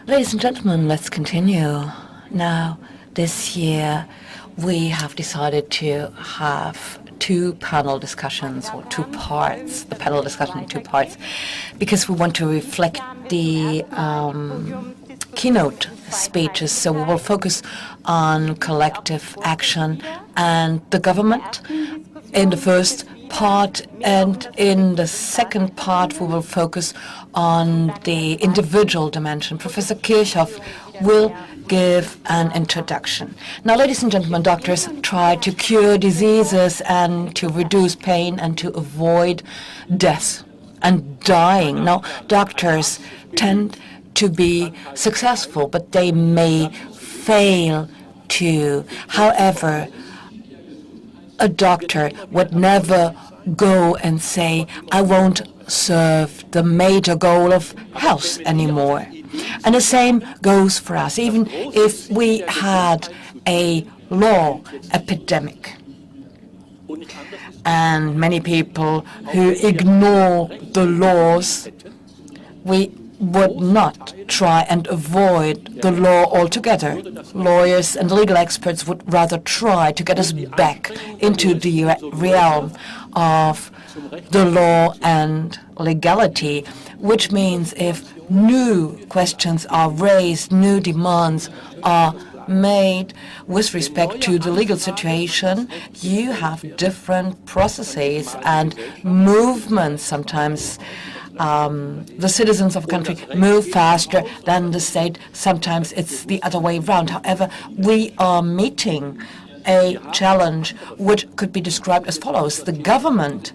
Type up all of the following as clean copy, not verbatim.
Ladies and gentlemen, let's continue. Now, this year, we have decided to have two panel discussions, or two parts, the panel discussion in two parts, because we want to reflect the keynote speeches. So we will focus on collective action and the government in the first part, and in the second part we will focus on the individual dimension. Professor Kirchhoff will give an introduction. Now, ladies and gentlemen, doctors try to cure diseases and to reduce pain and to avoid death and dying. Now, doctors tend to be successful, but they may fail too. However, a doctor would never go and say, I won't serve the major goal of health anymore. And the same goes for us. Even if we had a law epidemic, and many people who ignore the laws, we would not try and avoid the law altogether. Lawyers and legal experts would rather try to get us back into the realm of the law and legality, which means if new questions are raised, new demands are made with respect to the legal situation, you have different processes and movements. Sometimes the citizens of a country move faster than the state. Sometimes it's the other way around. However, we are meeting a challenge which could be described as follows. The government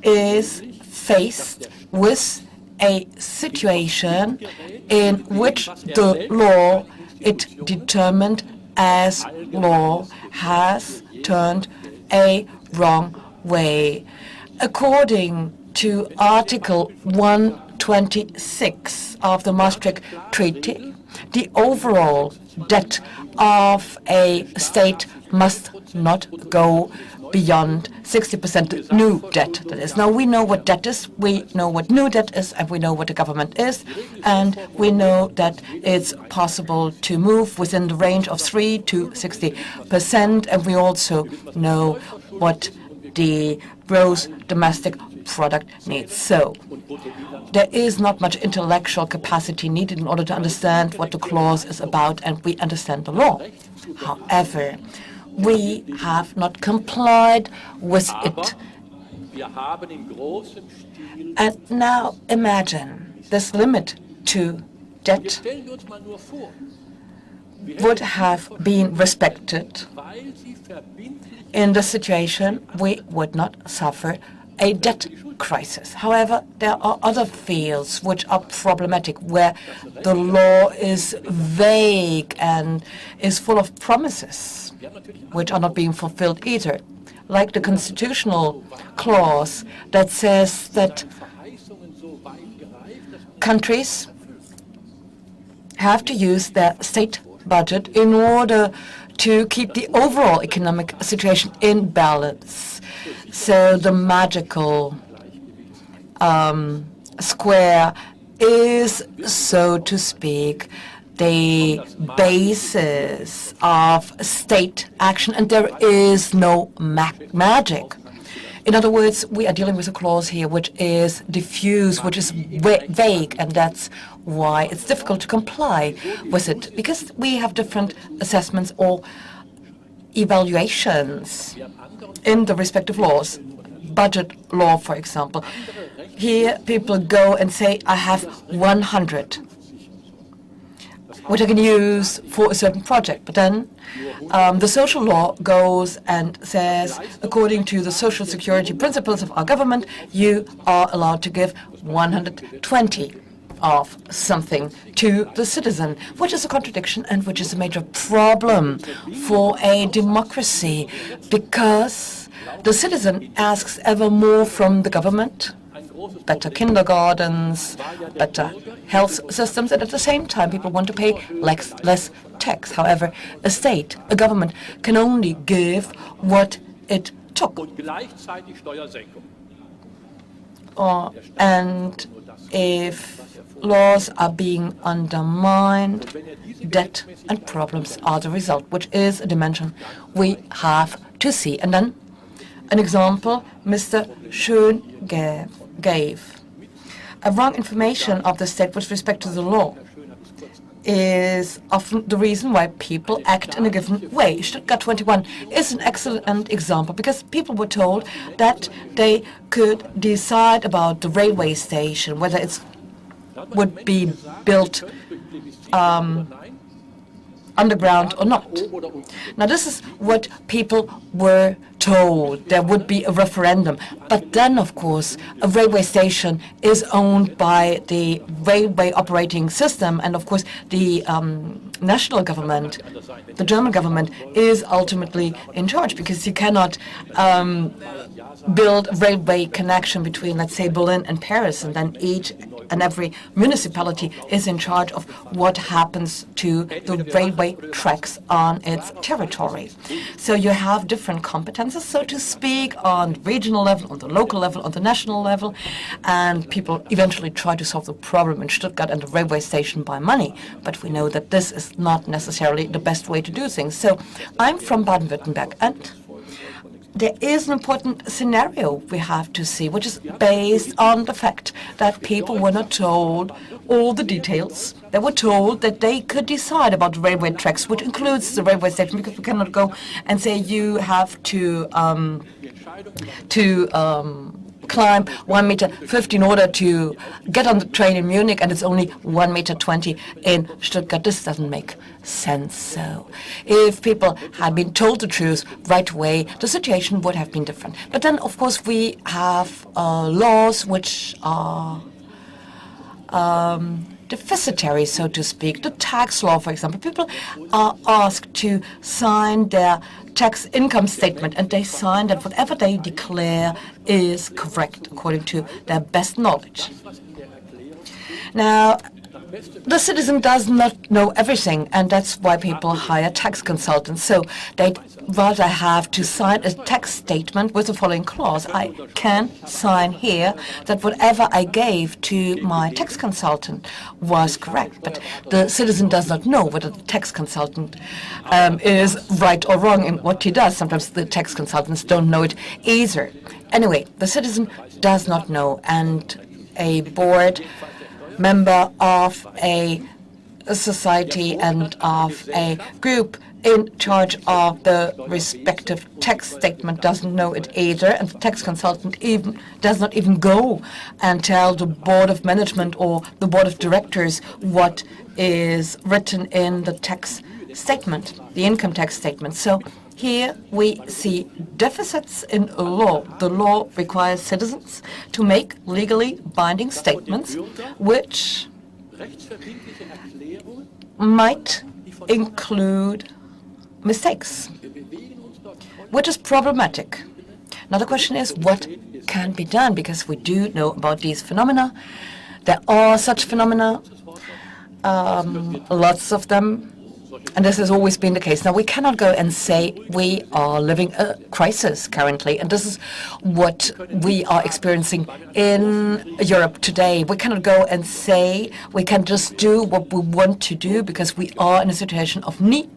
is faced with a situation in which the law it determined as law has turned a wrong way. According to Article 126 of the Maastricht Treaty, the overall debt of a state must not go beyond 60% new debt, that is. Now, we know what debt is, we know what new debt is, and we know what the government is, and we know that it's possible to move within the range of 3 to 60%, and we also know what the gross domestic product needs. So there is not much intellectual capacity needed in order to understand what the clause is about, and we understand the law. However, we have not complied with it. And now imagine this limit to debt would have been respected. In this situation, we would not suffer a debt crisis. However, there are other fields which are problematic, where the law is vague and is full of promises which are not being fulfilled either, like the constitutional clause that says that countries have to use their state budget in order to keep the overall economic situation in balance. So the magical square is, so to speak, the basis of state action, and there is no magic. In other words, we are dealing with a clause here which is diffuse, which is vague, and that's why it's difficult to comply with it, because we have different assessments or evaluations in the respective laws. Budget law, for example. Here, people go and say, I have 100, which I can use for a certain project. But then the social law goes and says, according to the social security principles of our government, you are allowed to give 120 of something to the citizen, which is a contradiction and which is a major problem for a democracy, because the citizen asks ever more from the government, better kindergartens, better health systems, and at the same time people want to pay less tax. However, a state, a government, can only give what it took. And if laws are being undermined, debt and problems are the result, which is a dimension we have to see. And then an example Mr. Schön gave. A wrong information of the state with respect to the law is often the reason why people act in a given way. Stuttgart 21 is an excellent example because people were told that they could decide about the railway station, whether it would be built underground or not. Now, this is what people were told. There would be a referendum. But then, of course, a railway station is owned by the railway operating system. And, of course, the national government, the German government, is ultimately in charge because you cannot build a railway connection between, let's say, Berlin and Paris, and then each and every municipality is in charge of what happens to the railway tracks on its territory. So you have different competences, so to speak, on the regional level, on the local level, on the national level, and people eventually try to solve the problem in Stuttgart and the railway station by money. But we know that this is not necessarily the best way to do things. So I'm from Baden-Württemberg, and there is an important scenario we have to see, which is based on the fact that people were not told all the details. They were told that they could decide about the railway tracks, which includes the railway station, because we cannot go and say you have to climb 1.50 meters in order to get on the train in Munich, and it's only 1.20 meters in Stuttgart. This doesn't make sense. So if people had been told the truth right away, the situation would have been different. But then, of course, we have laws which are deficitary, so to speak. The tax law, for example. People are asked to sign their tax income statement, and they sign that whatever they declare is correct according to their best knowledge. Now, the citizen does not know everything, and that's why people hire tax consultants. So they'd rather have to sign a tax statement with the following clause. I can sign here that whatever I gave to my tax consultant was correct, but the citizen does not know whether the tax consultant is right or wrong in what he does. Sometimes the tax consultants don't know it either. Anyway, the citizen does not know, and a board member of a society and of a group in charge of the respective tax statement doesn't know it either, and the tax consultant does not even go and tell the board of management or the board of directors what is written in the tax statement, the income tax statement. So here we see deficits in law. The law requires citizens to make legally binding statements which might include mistakes, which is problematic. Now the question is, what can be done? Because we do know about these phenomena. There are such phenomena, lots of them. And this has always been the case. Now, we cannot go and say we are living a crisis currently, and this is what we are experiencing in Europe today. We cannot go and say we can just do what we want to do because we are in a situation of need,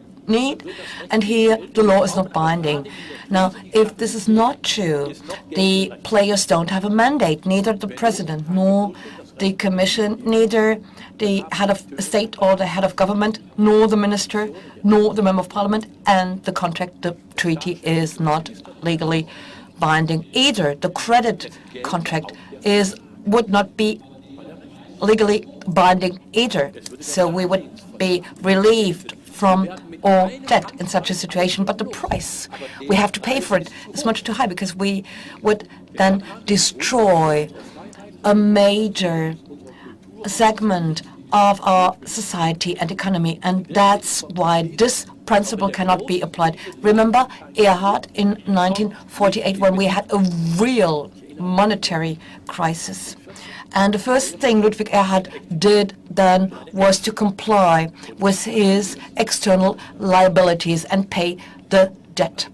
and here the law is not binding. Now, if this is not true, the players don't have a mandate, neither the president nor the commission, neither the head of state or the head of government, nor the minister, nor the member of parliament, and the contract, the treaty, is not legally binding either. The credit contract would not be legally binding either. So we would be relieved from all debt in such a situation, but the price we have to pay for it is much too high, because we would then destroy a major segment of our society and economy, and that's why this principle cannot be applied. Remember Erhard in 1948, when we had a real monetary crisis. And the first thing Ludwig Erhard did then was to comply with his external liabilities and pay the debt.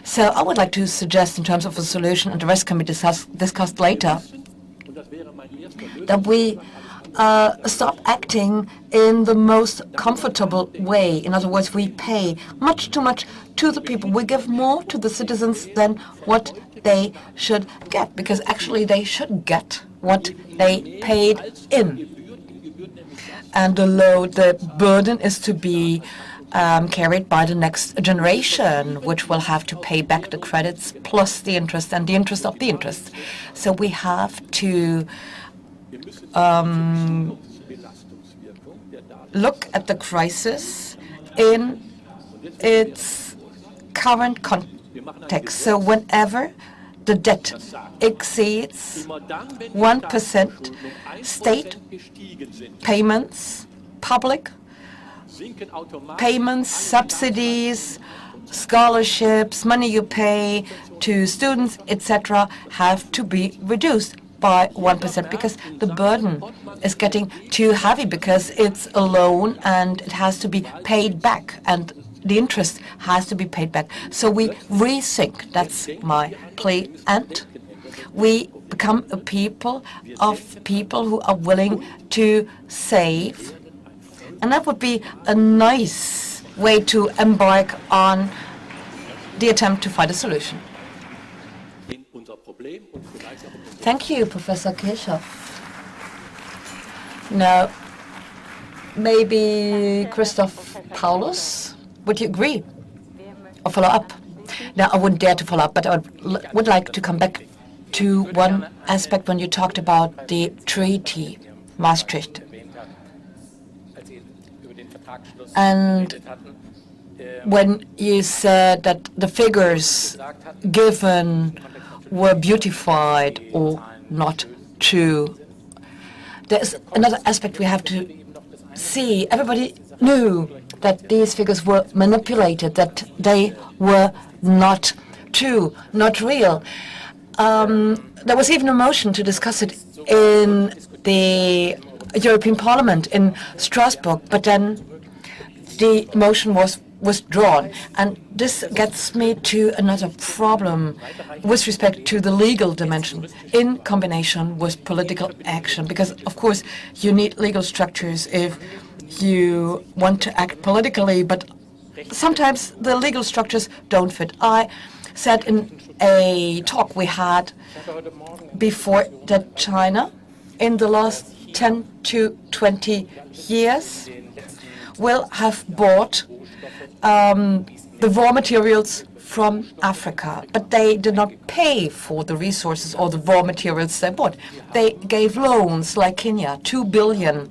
So I would like to suggest, in terms of a solution, and the rest can be discussed later, that we stop acting in the most comfortable way. In other words, we pay much too much to the people. We give more to the citizens than what they should get, because actually they should get what they paid in. And the burden is to be carried by the next generation, which will have to pay back the credits plus the interest and the interest of the interest. So we have to look at the crisis in its current context. So whenever the debt exceeds 1%, state payments, public payments, subsidies, scholarships, money you pay to students, etc., have to be reduced by 1%, because the burden is getting too heavy, because it's a loan and it has to be paid back, and the interest has to be paid back. So we rethink, that's my plea, and we become a people who are willing to save. And that would be a nice way to embark on the attempt to find a solution. Thank you, Professor Kirchhoff. Now, maybe Christoph Paulus, would you agree or follow up? Now, I wouldn't dare to follow up, but I would like to come back to one aspect when you talked about the treaty, Maastricht. And when you said that the figures given were beautified or not true, there's another aspect we have to see. Everybody knew that these figures were manipulated, that they were not true, not real. There was even a motion to discuss it in the European Parliament in Strasbourg, but then the motion was withdrawn. And this gets me to another problem with respect to the legal dimension in combination with political action, because, of course, you need legal structures if you want to act politically, but sometimes the legal structures don't fit. I said in a talk we had before that China, in the last 10 to 20 years, will have bought the raw materials from Africa, but they did not pay for the resources or the raw materials they bought. They gave loans, like Kenya. $2 billion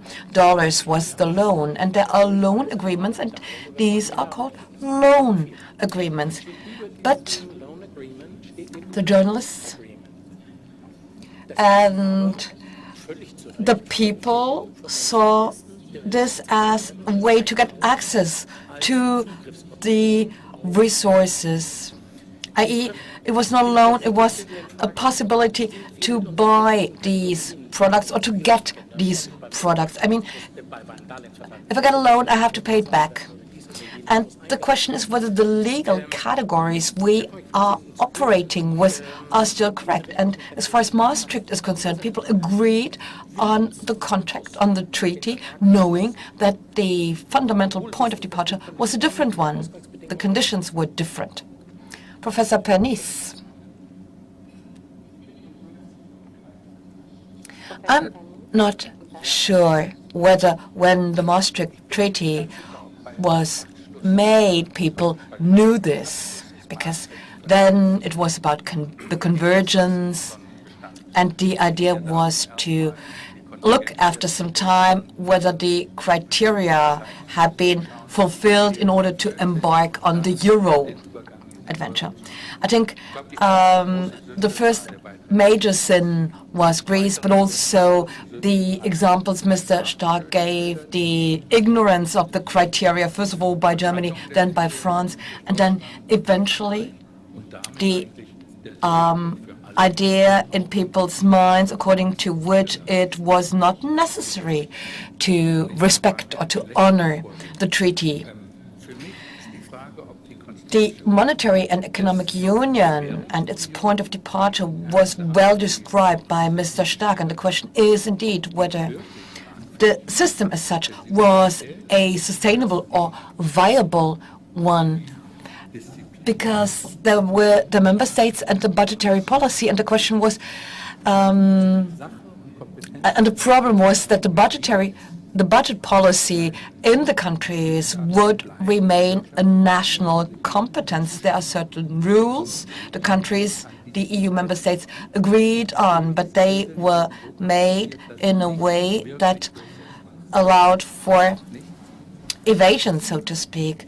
was the loan, and there are loan agreements, and these are called loan agreements. But the journalists and the people saw this as a way to get access to the resources, i.e., it was not a loan, it was a possibility to buy these products or to get these products. I mean, if I get a loan, I have to pay it back. And the question is whether the legal categories we are operating with are still correct. And as far as Maastricht is concerned, people agreed on the contract, on the treaty, knowing that the fundamental point of departure was a different one. The conditions were different. Professor Pernice. I'm not sure whether when the Maastricht Treaty was made, people knew this, because then it was about the convergence, and the idea was to look after some time whether the criteria had been fulfilled in order to embark on the Euro adventure. I think the first major sin was Greece, but also the examples Mr. Stark gave, the ignorance of the criteria, first of all by Germany, then by France, and then eventually the idea in people's minds according to which it was not necessary to respect or to honor the treaty. The monetary and economic union and its point of departure was well described by Mr. Stark, and the question is indeed whether the system as such was a sustainable or viable one, because there were the member states and the budgetary policy, and the question was, and the problem was that the budget policy in the countries would remain a national competence. There are certain rules the countries, the EU member states, agreed on, but they were made in a way that allowed for evasion, so to speak.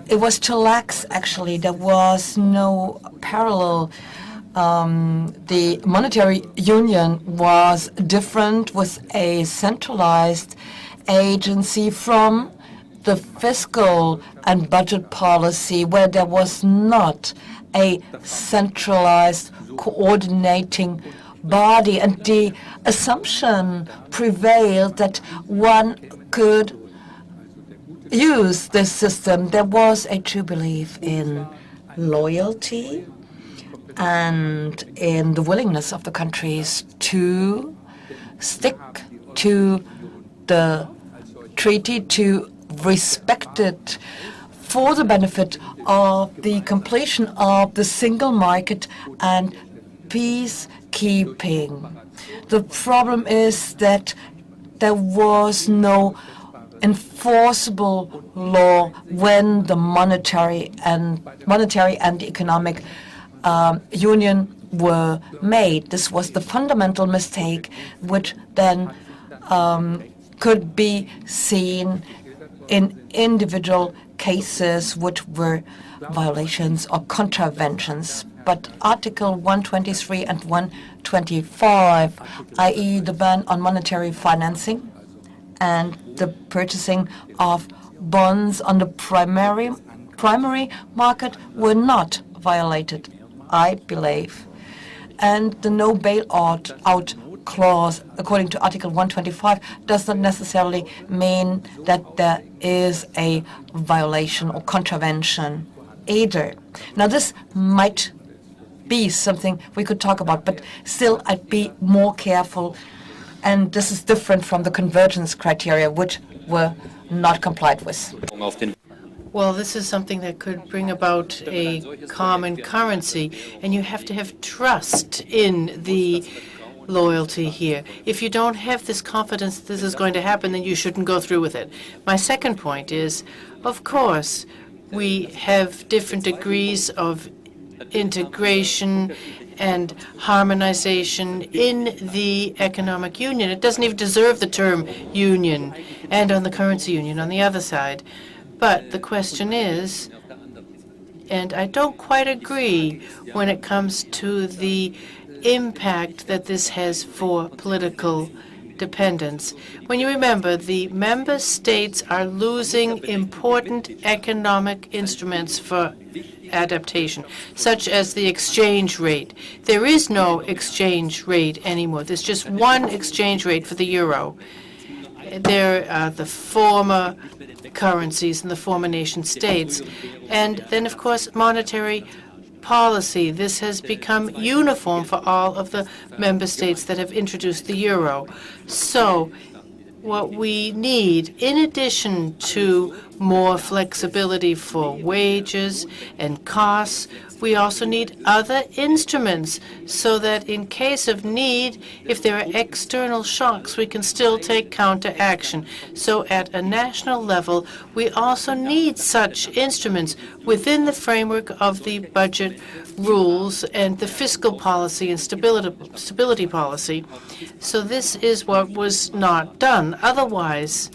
It was too lax, actually. There was no parallel. The monetary union was different, with a centralized agency from the fiscal and budget policy, where there was not a centralized coordinating body. And the assumption prevailed that one could use this system. There was a true belief in loyalty and in the willingness of the countries to stick to the treaty, to respect it for the benefit of the completion of the single market and peacekeeping. The problem is that there was no enforceable law when the monetary and the economic union were made. This was the fundamental mistake, which then could be seen in individual cases which were violations or contraventions. But Article 123 and 125, i.e. the ban on monetary financing and the purchasing of bonds on the primary market, were not violated, I believe. And the no bailout clause, according to Article 125, does not necessarily mean that there is a violation or contravention either. Now, this might be something we could talk about, but still I'd be more careful. And this is different from the convergence criteria, which were not complied with. Well, this is something that could bring about a common currency, and you have to have trust in the loyalty here. If you don't have this confidence that this is going to happen, then you shouldn't go through with it. My second point is, of course, we have different degrees of integration and harmonization in the economic union. It doesn't even deserve the term union, and on the currency union on the other side. But the question is, and I don't quite agree when it comes to the impact that this has for political dependence. When you remember, the member states are losing important economic instruments for adaptation, such as the exchange rate. There is no exchange rate anymore. There's just one exchange rate for the euro. There are the former currencies in the former nation states. And then, of course, monetary policy. This has become uniform for all of the member states that have introduced the euro. So what we need, in addition to more flexibility for wages and costs, we also need other instruments so that in case of need, if there are external shocks, we can still take counteraction. So at a national level, we also need such instruments within the framework of the budget rules and the fiscal policy and stability policy. So this is what was not done. Otherwise,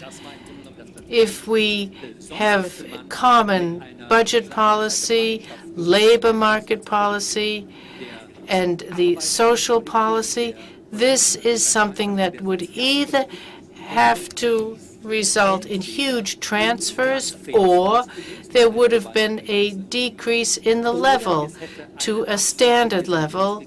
if we have common budget policy, labor market policy, and the social policy, this is something that would either have to result in huge transfers, or there would have been a decrease in the level to a standard level,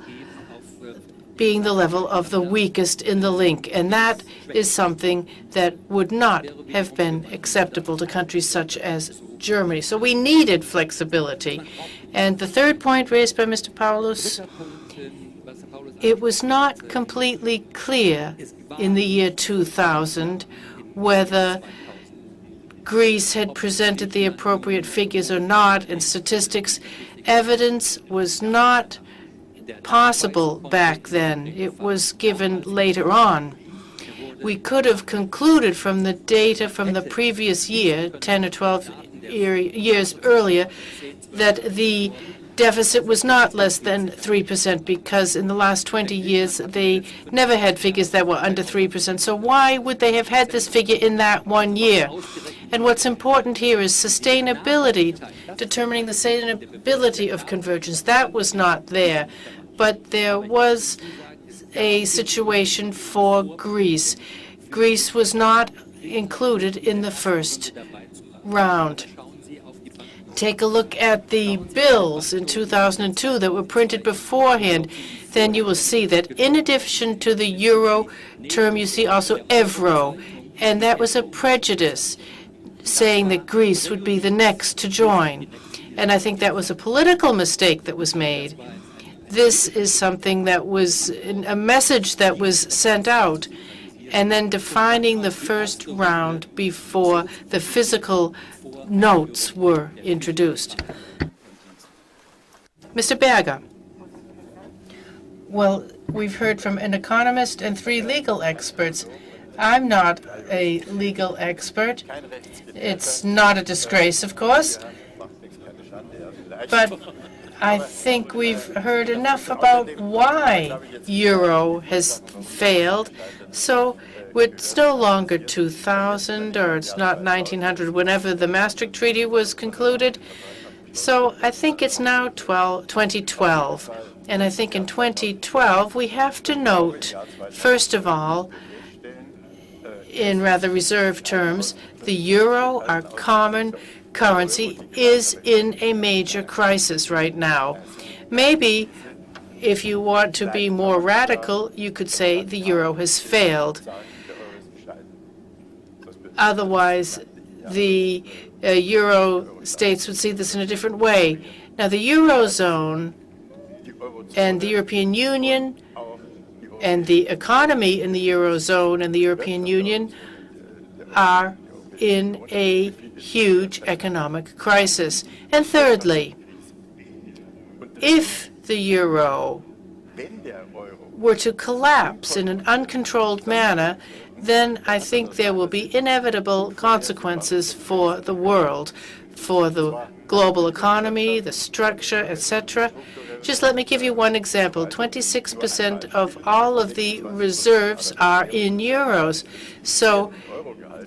being the level of the weakest in the link. And that is something that would not have been acceptable to countries such as Germany. So we needed flexibility. And the third point raised by Mr. Paulus, it was not completely clear in the year 2000 whether Greece had presented the appropriate figures or not, and statistics. Evidence was not possible back then. It was given later on. We could have concluded from the data from the previous year, 10 or 12 years earlier, that the deficit was not less than 3%, because in the last 20 years they never had figures that were under 3%. So why would they have had this figure in that one year? And what's important here is sustainability, determining the sustainability of convergence. That was not there, but there was a situation for Greece. Greece was not included in the first round. Take a look at the bills in 2002 that were printed beforehand. Then you will see that in addition to the euro term, you see also evro. And that was a prejudice, saying that Greece would be the next to join. And I think that was a political mistake that was made. This is something that was a message that was sent out, and then defining the first round before the physical notes were introduced. Mr. Berger. Well, we've heard from an economist and 3 legal experts. I'm not a legal expert. It's not a disgrace, of course, but I think we've heard enough about why euro has failed. So it's no longer 2000, or it's not 1900, whenever the Maastricht Treaty was concluded. So I think it's now 2012. And I think in 2012 we have to note, first of all, in rather reserved terms, the euro, our common currency, is in a major crisis right now. Maybe if you want to be more radical, you could say the euro has failed. Otherwise, the euro states would see this in a different way. Now, the eurozone and the European Union and the economy in the eurozone and the European Union are in a huge economic crisis. And thirdly, if the euro were to collapse in an uncontrolled manner, then I think there will be inevitable consequences for the world, for the global economy, the structure, etc. Just let me give you one example. 26% of all of the reserves are in euros. So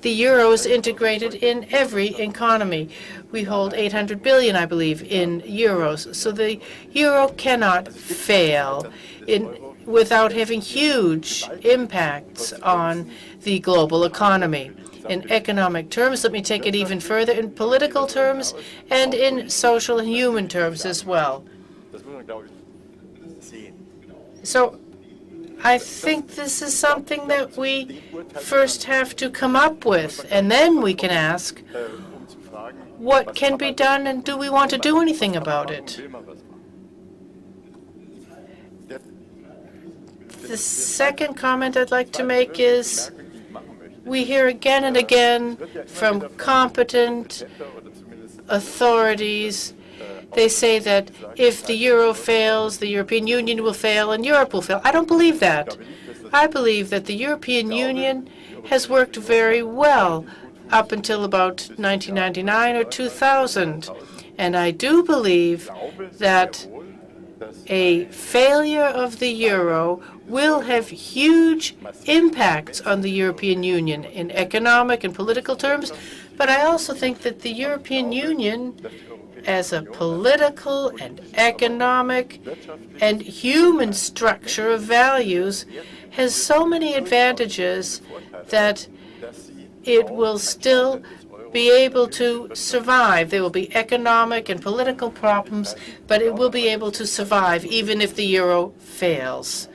the euro is integrated in every economy. We hold 800 billion, I believe, in euros. So the euro cannot fail without having huge impacts on the global economy. In economic terms, let me take it even further, in political terms and in social and human terms as well. So I think this is something that we first have to come up with, and then we can ask, what can be done, and do we want to do anything about it? The second comment I'd like to make is, we hear again and again from competent authorities, they say that if the euro fails, the European Union will fail and Europe will fail. I don't believe that. I believe that the European Union has worked very well up until about 1999 or 2000. And I do believe that a failure of the euro will have huge impacts on the European Union in economic and political terms. But I also think that the European Union, as a political and economic and human structure of values, has so many advantages that it will still be able to survive. There will be economic and political problems, but it will be able to survive even if the euro fails.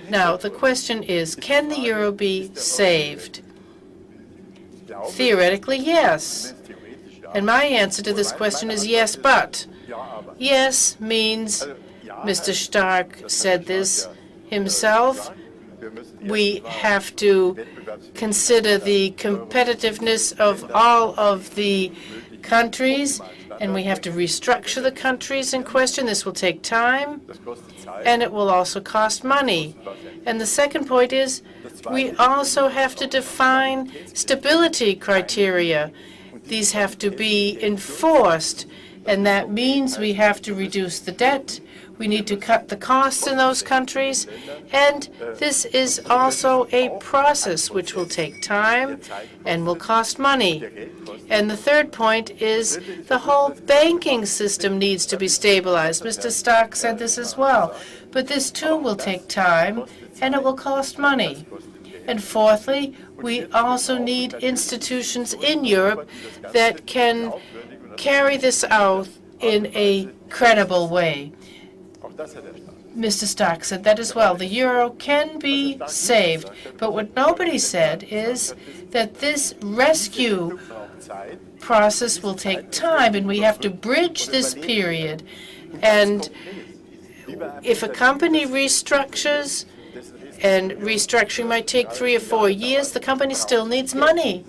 Now, the question is, can the euro be saved? Theoretically, yes. And my answer to this question is yes, but. Yes means, Mr. Stark said this himself, we have to consider the competitiveness of all of the countries, and we have to restructure the countries in question. This will take time, and it will also cost money. And the second point is, we also have to define stability criteria. These have to be enforced, and that means we have to reduce the debt. We need to cut the costs in those countries, and this is also a process which will take time and will cost money. And the third point is the whole banking system needs to be stabilized. Mr. Stark said this as well. But this too will take time, and it will cost money. And fourthly, we also need institutions in Europe that can carry this out in a credible way. Mr. Stark said that as well. The euro can be saved, but what nobody said is that this rescue process will take time, and we have to bridge this period. And if a company restructures, and restructuring might take 3 or 4 years, the company still needs money.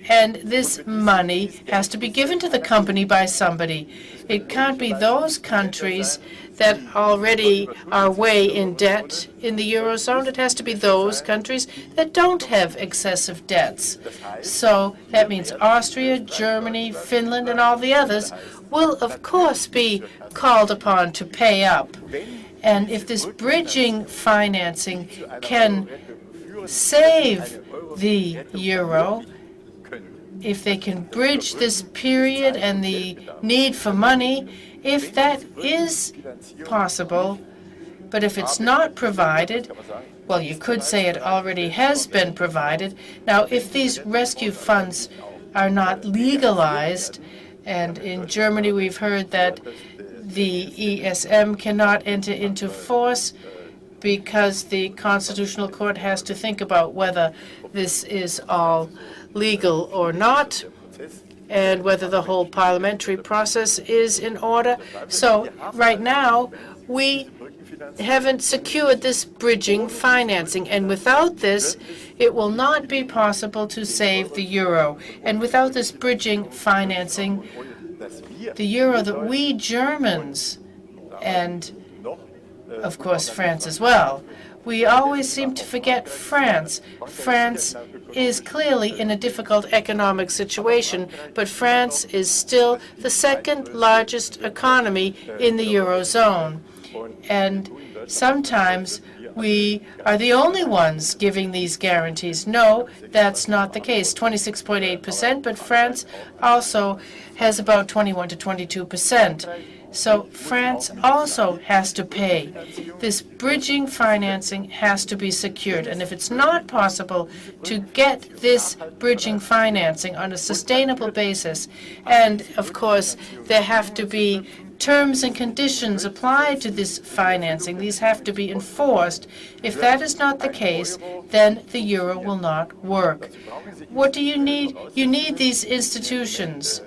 And this money has to be given to the company by somebody. It can't be those countries that already are way in debt in the Eurozone. It has to be those countries that don't have excessive debts. So that means Austria, Germany, Finland, and all the others will, of course, be called upon to pay up. And if this bridging financing can save the euro, if they can bridge this period and the need for money, if that is possible, but if it's not provided, well, you could say it already has been provided. Now, if these rescue funds are not legalized, and in Germany we've heard that the ESM cannot enter into force because the Constitutional Court has to think about whether this is all legal or not, and whether the whole parliamentary process is in order. So right now, we haven't secured this bridging financing, and without this, it will not be possible to save the euro. And without this bridging financing, the euro that we Germans, and of course France as well, we always seem to forget France. France is clearly in a difficult economic situation, but France is still the second largest economy in the Eurozone. And sometimes we are the only ones giving these guarantees. No, that's not the case. 26.8%, but France also has about 21 to 22%. So France also has to pay. This bridging financing has to be secured. And if it's not possible to get this bridging financing on a sustainable basis, and of course there have to be terms and conditions applied to this financing, these have to be enforced. If that is not the case, then the euro will not work. What do you need? You need these institutions.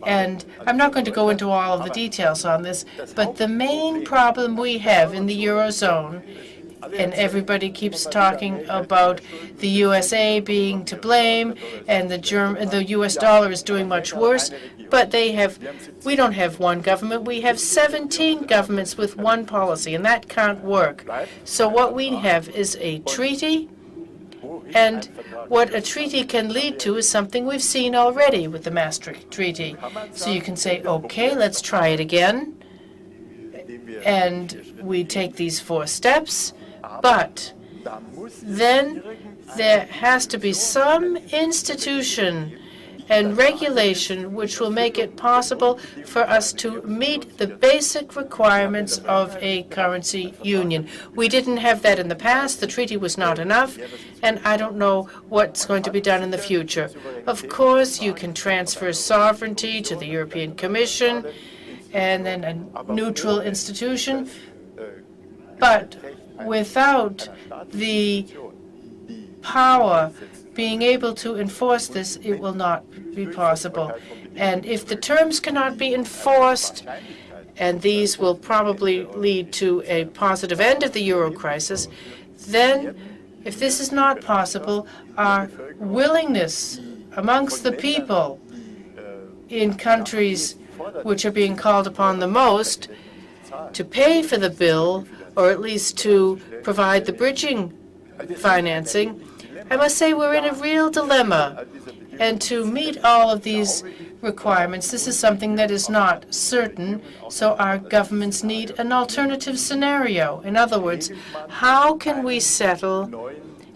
And I'm not going to go into all of the details on this, but the main problem we have in the Eurozone, and everybody keeps talking about the USA being to blame, and the US dollar is doing much worse, but we don't have one government. We have 17 governments with one policy, and that can't work. So what we have is a treaty, and what a treaty can lead to is something we've seen already with the Maastricht Treaty. So you can say, okay, let's try it again, and we take these 4 steps, but then there has to be some institution and regulation which will make it possible for us to meet the basic requirements of a currency union. We didn't have that in the past. The treaty was not enough, and I don't know what's going to be done in the future. Of course, you can transfer sovereignty to the European Commission and then a neutral institution, but without the power being able to enforce this, it will not be possible. And if the terms cannot be enforced, and these will probably lead to a positive end of the euro crisis, then if this is not possible, our willingness amongst the people in countries which are being called upon the most to pay for the bill, or at least to provide the bridging financing, I must say we're in a real dilemma. And to meet all of these requirements, this is something that is not certain, so our governments need an alternative scenario. In other words, how can we settle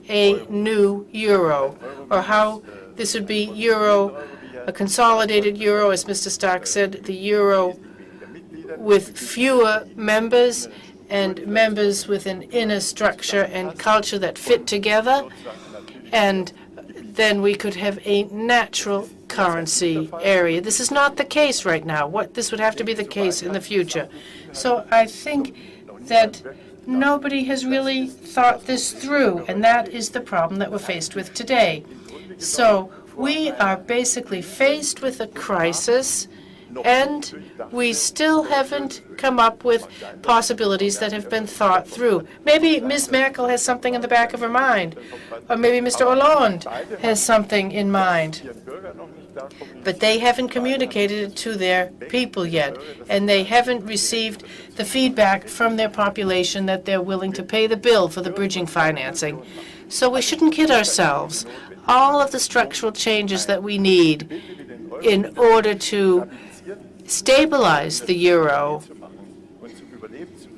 a new euro, or how this would be euro, a consolidated euro, as Mr. Stark said, the euro with fewer members and members with an inner structure and culture that fit together, and then we could have a natural currency area. This is not the case right now. This would have to be the case in the future. So I think that nobody has really thought this through, and that is the problem that we're faced with today. So we are basically faced with a crisis, and we still haven't come up with possibilities that have been thought through. Maybe Ms. Merkel has something in the back of her mind, or maybe Mr. Hollande has something in mind. But they haven't communicated it to their people yet, and they haven't received the feedback from their population that they're willing to pay the bill for the bridging financing. So we shouldn't kid ourselves. All of the structural changes that we need in order to stabilize the euro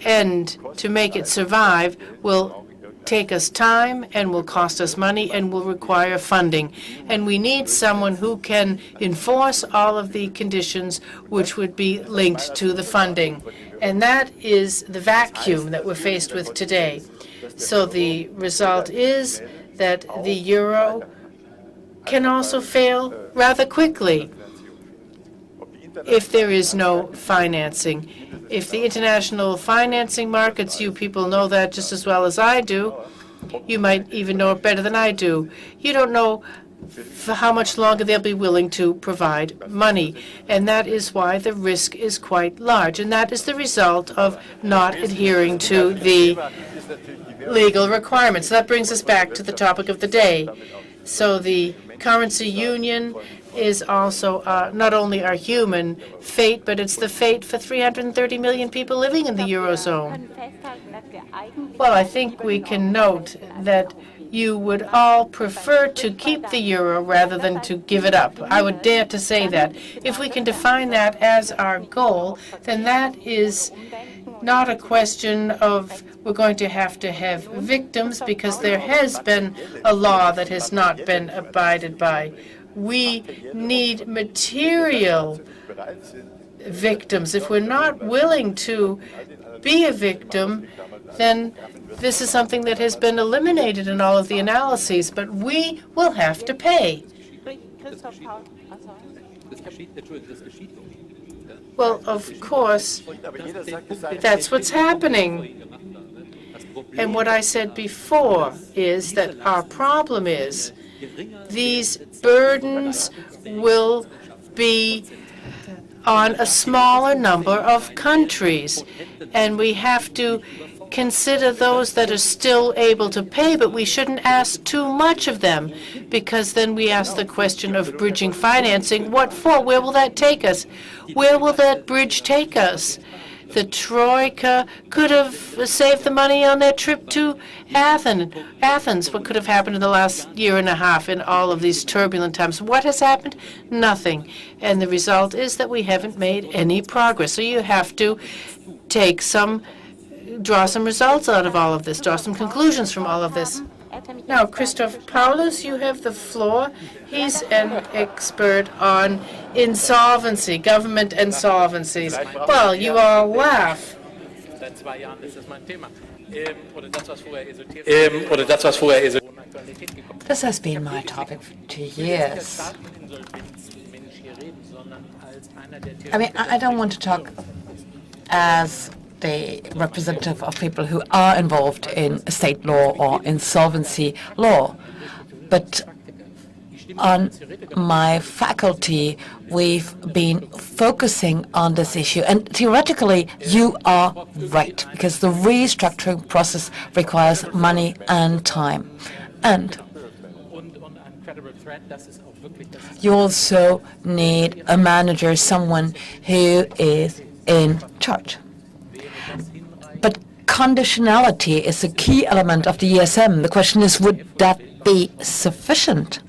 and to make it survive will take us time and will cost us money and will require funding. And we need someone who can enforce all of the conditions which would be linked to the funding. And that is the vacuum that we're faced with today. So the result is that the euro can also fail rather quickly if there is no financing. If the international financing markets, you people know that just as well as I do, you might even know it better than I do. You don't know for how much longer they'll be willing to provide money. And that is why the risk is quite large. And that is the result of not adhering to the legal requirements. That brings us back to the topic of the day. So the currency union is also not only our human fate, but it's the fate for 330 million people living in the Eurozone. Well, I think we can note that you would all prefer to keep the euro rather than to give it up. I would dare to say that. If we can define that as our goal, then that is not a question of we're going to have victims, because there has been a law that has not been abided by. We need material victims. If we're not willing to be a victim, then this is something that has been eliminated in all of the analyses, but we will have to pay. Well, of course, that's what's happening. And what I said before is that our problem is these burdens will be on a smaller number of countries, and we have to consider those that are still able to pay, but we shouldn't ask too much of them, because then we ask the question of bridging financing. What for? Where will that take us? Where will that bridge take us? The Troika could have saved the money on their trip to Athens. What could have happened in the last year and a half in all of these turbulent times? What has happened? Nothing. And the result is that we haven't made any progress. So you have to draw some results out of all of this, draw some conclusions from all of this. Now, Christoph Paulus, you have the floor. He's an expert on insolvency, government insolvencies. Well, you all laugh. This has been my topic for 2 years. I mean, I don't want to talk as the representative of people who are involved in state law or insolvency law. But on my faculty, we've been focusing on this issue. And theoretically, you are right, because the restructuring process requires money and time. And you also need a manager, someone who is in charge. But conditionality is a key element of the ESM. The question is, would that be sufficient?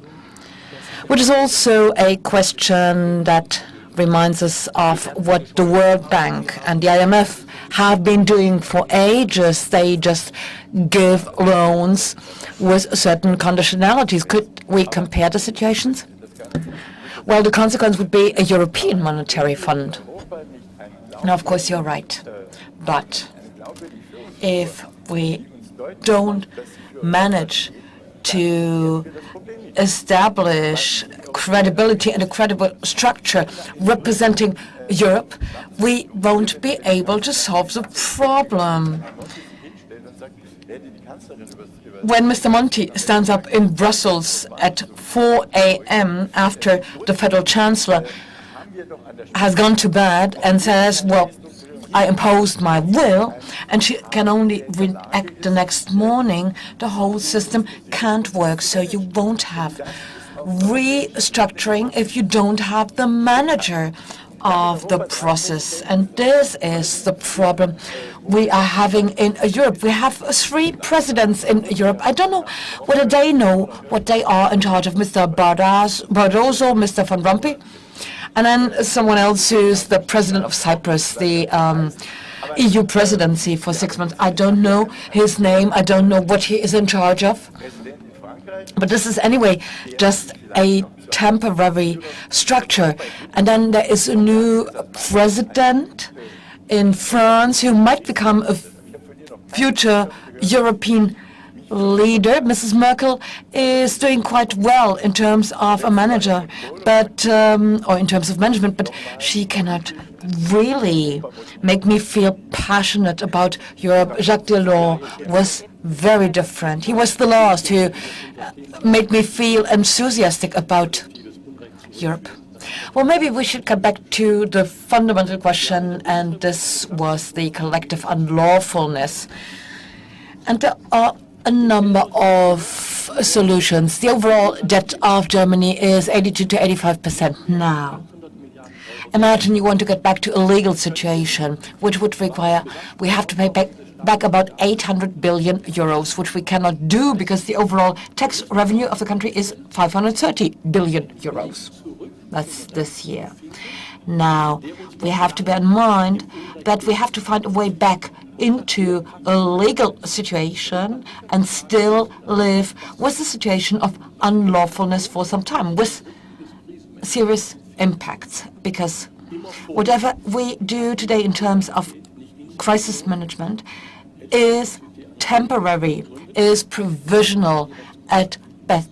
Which is also a question that reminds us of what the World Bank and the IMF have been doing for ages. They just give loans with certain conditionalities. Could we compare the situations? Well, the consequence would be a European monetary fund. Now, of course, you're right. But if we don't manage to establish credibility and a credible structure representing Europe, we won't be able to solve the problem. When Mr. Monti stands up in Brussels at 4 a.m. after the Federal Chancellor has gone to bed and says, well, I imposed my will, and she can only react the next morning, the whole system can't work. So you won't have restructuring if you don't have the manager of the process. And this is the problem we are having in Europe. We have 3 presidents in Europe. I don't know whether they know what they are in charge of, Mr. Barroso, Mr. Van Rompuy, and then someone else who's the president of Cyprus, the EU presidency for 6 months. I don't know his name. I don't know what he is in charge of. But this is anyway just a temporary structure. And then there is a new president in France who might become a future European leader. Mrs. Merkel is doing quite well in terms of a manager, but or in terms of management, but she cannot really make me feel passionate about Europe. Jacques Delors was very different. He was the last who made me feel enthusiastic about Europe. Well, maybe we should come back to the fundamental question, and this was the collective unlawfulness. And there are a number of solutions. The overall debt of Germany is 82 to 85% now. Imagine you want to get back to a legal situation, which would require we have to pay back about 800 billion euros, which we cannot do because the overall tax revenue of the country is 530 billion euros. That's this year. Now, we have to bear in mind that we have to find a way back into a legal situation and still live with the situation of unlawfulness for some time, with serious impacts. Because whatever we do today in terms of crisis management is temporary, is provisional at best.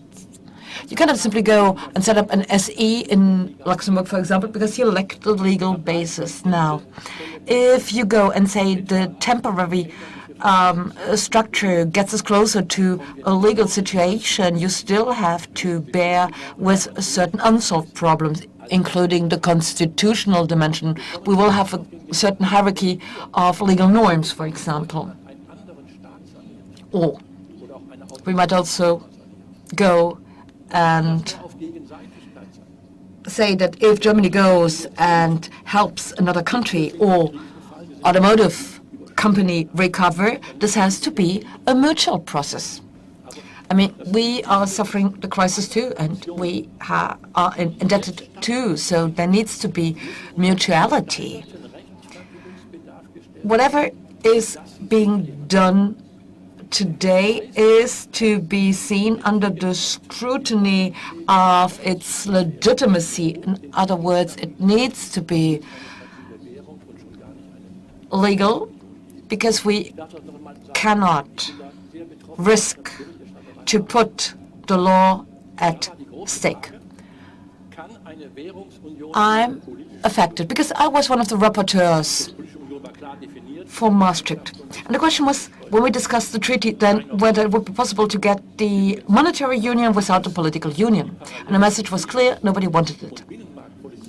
You cannot simply go and set up an SE in Luxembourg, for example, because you lack the legal basis now. If you go and say the temporary structure gets us closer to a legal situation, you still have to bear with certain unsolved problems, including the constitutional dimension. We will have a certain hierarchy of legal norms, for example. Or we might also go and say that if Germany goes and helps another country or automotive company recover, this has to be a mutual process. I mean, we are suffering the crisis too, and we are indebted too, so there needs to be mutuality. Whatever is being done today is to be seen under the scrutiny of its legitimacy. In other words, it needs to be legal because we cannot risk to put the law at stake. I'm affected because I was one of the rapporteurs for Maastricht. And the question was, when we discussed the treaty, then whether it would be possible to get the monetary union without the political union. And the message was clear, nobody wanted it.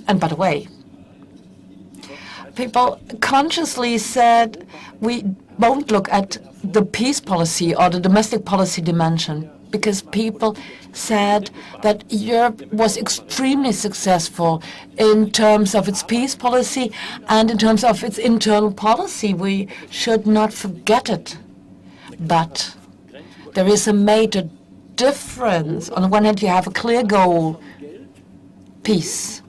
And by the way, people consciously said we won't look at the peace policy or the domestic policy dimension, because people said that Europe was extremely successful in terms of its peace policy and in terms of its internal policy. We should not forget it. But there is a major difference. On the one hand, you have a clear goal, peace,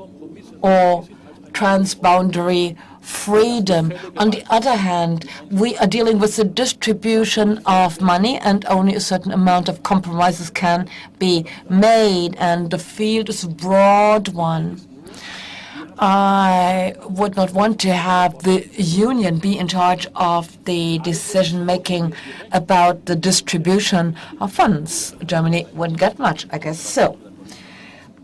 or transboundary freedom. On the other hand, we are dealing with the distribution of money, and only a certain amount of compromises can be made, and the field is a broad one. I would not want to have the union be in charge of the decision-making about the distribution of funds. Germany wouldn't get much, I guess. So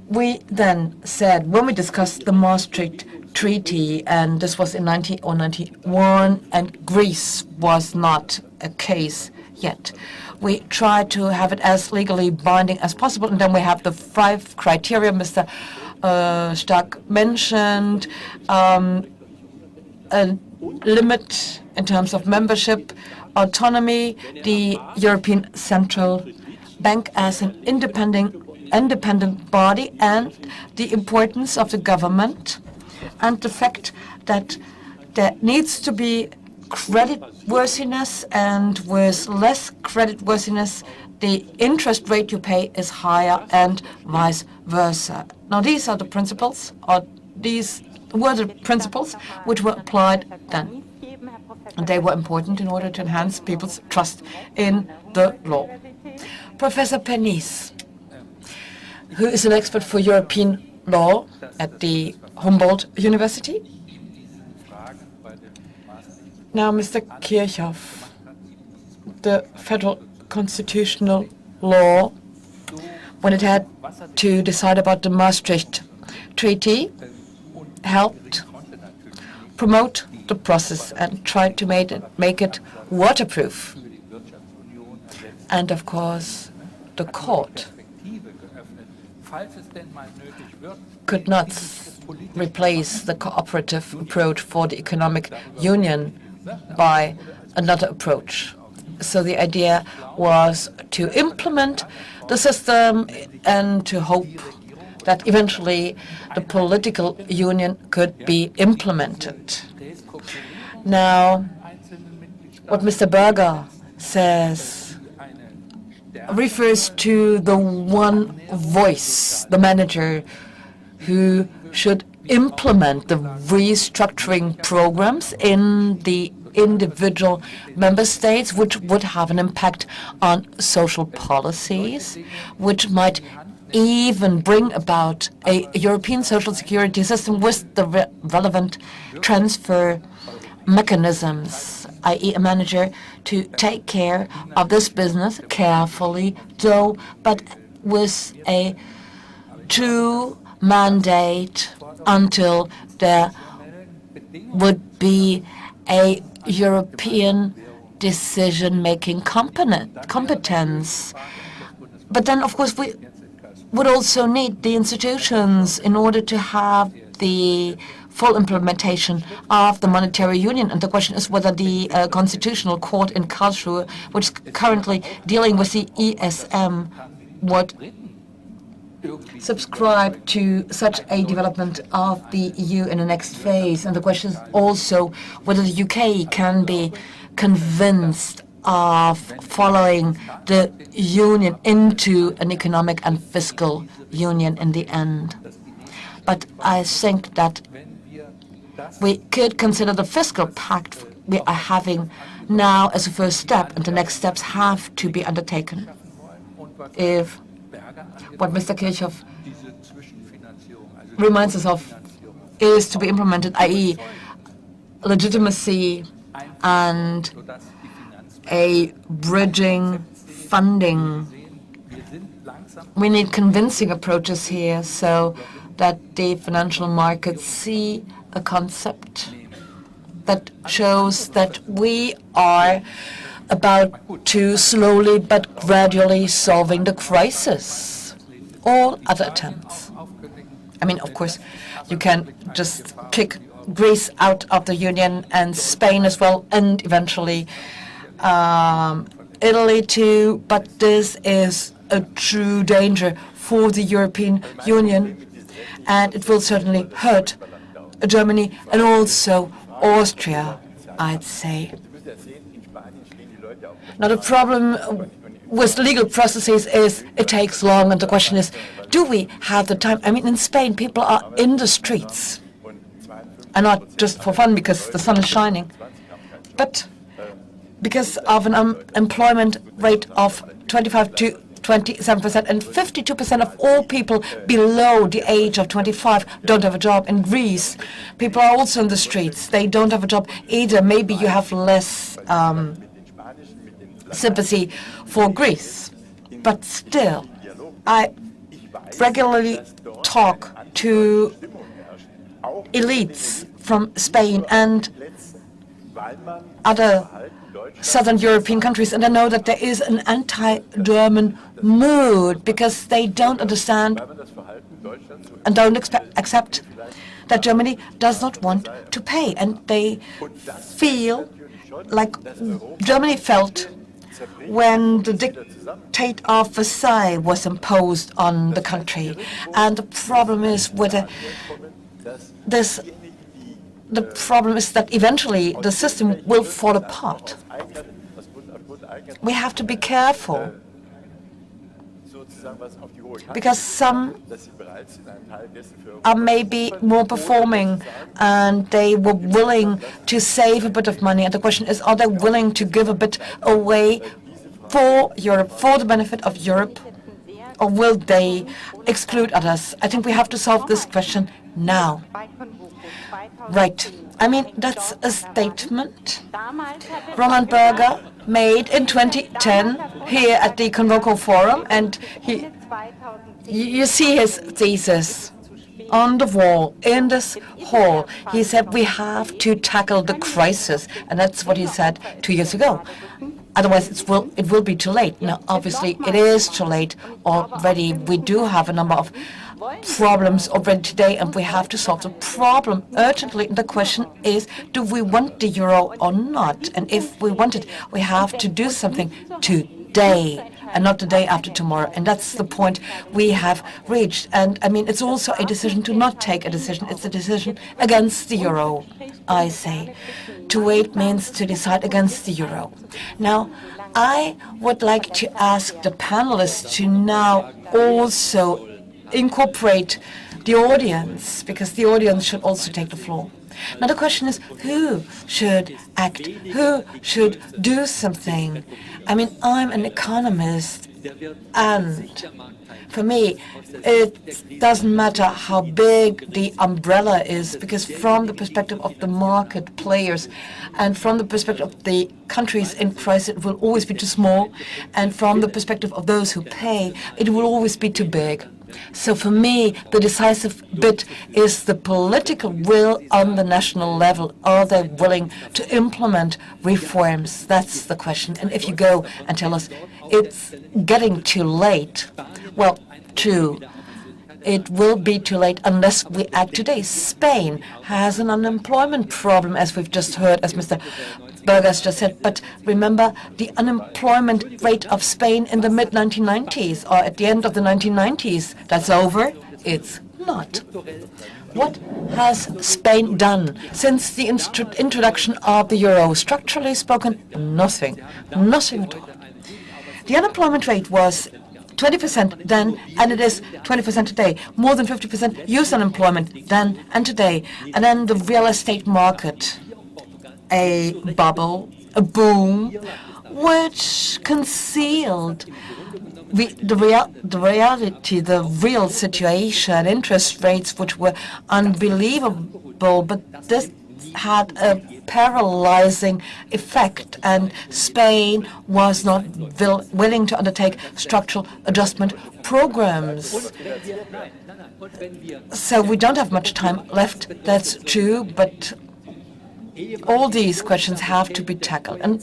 we then said, when we discussed the Maastricht Treaty, and this was in 1991, and Greece was not a case yet. We tried to have it as legally binding as possible, and then we have the 5 criteria Mr. Stark mentioned, a limit in terms of membership, autonomy, the European Central Bank as an independent body, and the importance of the government, and the fact that there needs to be creditworthiness, and with less creditworthiness, the interest rate you pay is higher, and vice versa. Now, these are the principles, or these were the principles which were applied then. And they were important in order to enhance people's trust in the law. Professor Pernice, who is an expert for European law at the Humboldt University. Now, Mr. Kirchhoff, the federal constitutional law, when it had to decide about the Maastricht Treaty, helped promote the process and tried to make it waterproof. And of course, the court could not replace the cooperative approach for the economic union by another approach. So the idea was to implement the system and to hope that eventually the political union could be implemented. Now, what Mr. Berger says refers to the one voice, the manager, who should implement the restructuring programs in the individual member states, which would have an impact on social policies, which might even bring about a European social security system with the relevant transfer mechanisms, i.e. a manager to take care of this business carefully, though, but with a true mandate until there would be a European decision-making competence. But then, of course, we would also need the institutions in order to have the full implementation of the monetary union. And the question is whether the Constitutional Court in Karlsruhe, which is currently dealing with the ESM, would subscribe to such a development of the EU in the next phase. And the question is also whether the UK can be convinced of following the union into an economic and fiscal union in the end. But I think that we could consider the fiscal pact we are having now as a first step, and the next steps have to be undertaken. If what Mr. Kirchhoff reminds us of is to be implemented, i.e. legitimacy and a bridging funding. We need convincing approaches here so that the financial markets see a concept that shows that we are about to slowly but gradually solving the crisis. All other attempts. I mean, of course, you can just kick Greece out of the Union and Spain as well, and eventually Italy too, but this is a true danger for the European Union, and it will certainly hurt Germany and also Austria, I'd say. Now, the problem with legal processes is it takes long, and the question is, do we have the time? I mean, in Spain, people are in the streets, and not just for fun because the sun is shining, but because of an unemployment rate of 25 to 27%, and 52% of all people below the age of 25 don't have a job. In Greece, people are also in the streets. They don't have a job either. Maybe you have less sympathy for Greece. But still, I regularly talk to elites from Spain and other southern European countries, and I know that there is an anti-German mood because they don't understand and don't accept that Germany does not want to pay, and they feel like Germany felt when the dictate of Versailles was imposed on the country. And the problem is whether the problem is that eventually the system will fall apart. We have to be careful because some are maybe more performing and they were willing to save a bit of money. And the question is, are they willing to give a bit away for Europe, for the benefit of Europe, or will they exclude others? I think we have to solve this question now. Right. I mean, that's a statement Roland Berger made in 2010 here at the CONVOCO Forum, and you see his thesis on the wall in this hall. He said we have to tackle the crisis, and that's what he said 2 years ago. Otherwise, it will be too late. Now, obviously, it is too late already. We do have a number of problems already today, and we have to solve the problem urgently. The question is, do we want the euro or not? And if we want it, we have to do something today and not the day after tomorrow. And that's the point we have reached. And I mean, it's also a decision to not take a decision. It's a decision against the euro, I say. To wait means to decide against the euro. Now, I would like to ask the panelists to now also incorporate the audience, because the audience should also take the floor. Now the question is, who should act? Who should do something? I mean, I'm an economist, and for me, it doesn't matter how big the umbrella is, because from the perspective of the market players and from the perspective of the countries in crisis, it will always be too small, and from the perspective of those who pay, it will always be too big. So for me, the decisive bit is the political will on the national level. Are they willing to implement reforms? That's the question. And if you go and tell us it's getting too late, well, true. It will be too late unless we act today. Spain has an unemployment problem, as we've just heard, as Mr. Berger just said. But remember, the unemployment rate of Spain in the mid-1990s, or at the end of the 1990s, that's over? It's not. What has Spain done since the introduction of the euro? Structurally spoken, nothing. Nothing at all. The unemployment rate was 20% then, and it is 20% today. More than 50% youth unemployment then and today. And then the real estate market, a bubble, a boom, which concealed the reality, the real situation, interest rates which were unbelievable, but this had a paralyzing effect, and Spain was not willing to undertake structural adjustment programs. So we don't have much time left, that's true, but all these questions have to be tackled. And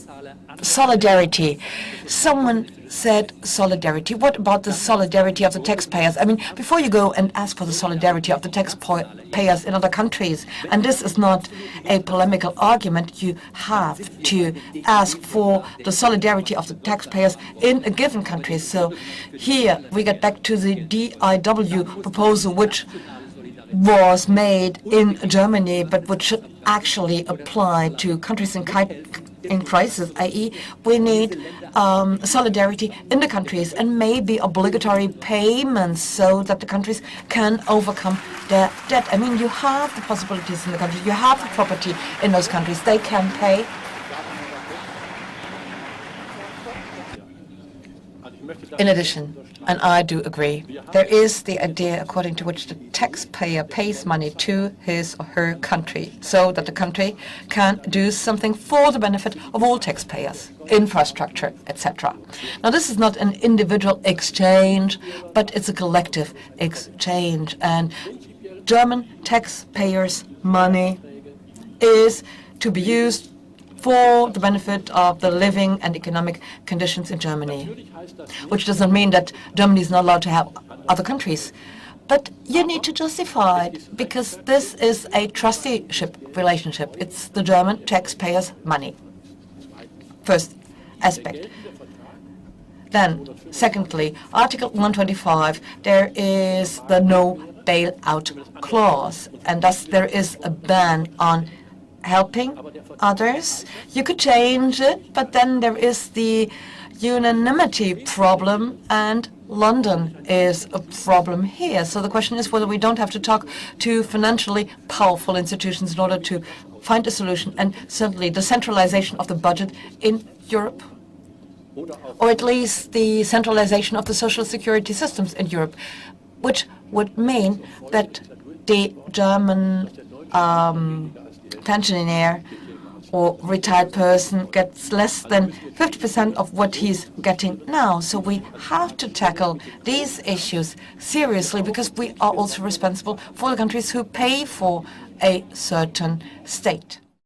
solidarity. Someone said solidarity. What about the solidarity of the taxpayers? I mean, before you go and ask for the solidarity of the taxpayers in other countries, and this is not a polemical argument, you have to ask for the solidarity of the taxpayers in a given country. So here we get back to the DIW proposal, which was made in Germany, but which should actually apply to countries in crisis, i.e., we need solidarity in the countries and maybe obligatory payments so that the countries can overcome their debt. I mean, you have the possibilities in the countries, you have the property in those countries, they can pay. In addition, and I do agree, there is the idea according to which the taxpayer pays money to his or her country so that the country can do something for the benefit of all taxpayers, infrastructure, etc. Now, this is not an individual exchange, but it's a collective exchange. And German taxpayers' money is to be used for the benefit of the living and economic conditions in Germany, which does not mean that Germany is not allowed to have other countries. But you need to justify it, because this is a trusteeship relationship. It's the German taxpayers' money. First aspect. Then, secondly, Article 125, there is the no bailout clause, and thus there is a ban on helping others. You could change it, but then there is the unanimity problem, and London is a problem here. So the question is whether we don't have to talk to financially powerful institutions in order to find a solution, and certainly the centralization of the budget in Europe, or at least the centralization of the social security systems in Europe, which would mean that the German pensioner or retired person gets less than 50% of what he's getting now. So we have to tackle these issues seriously, because we are also responsible for the countries who pay for a certain state.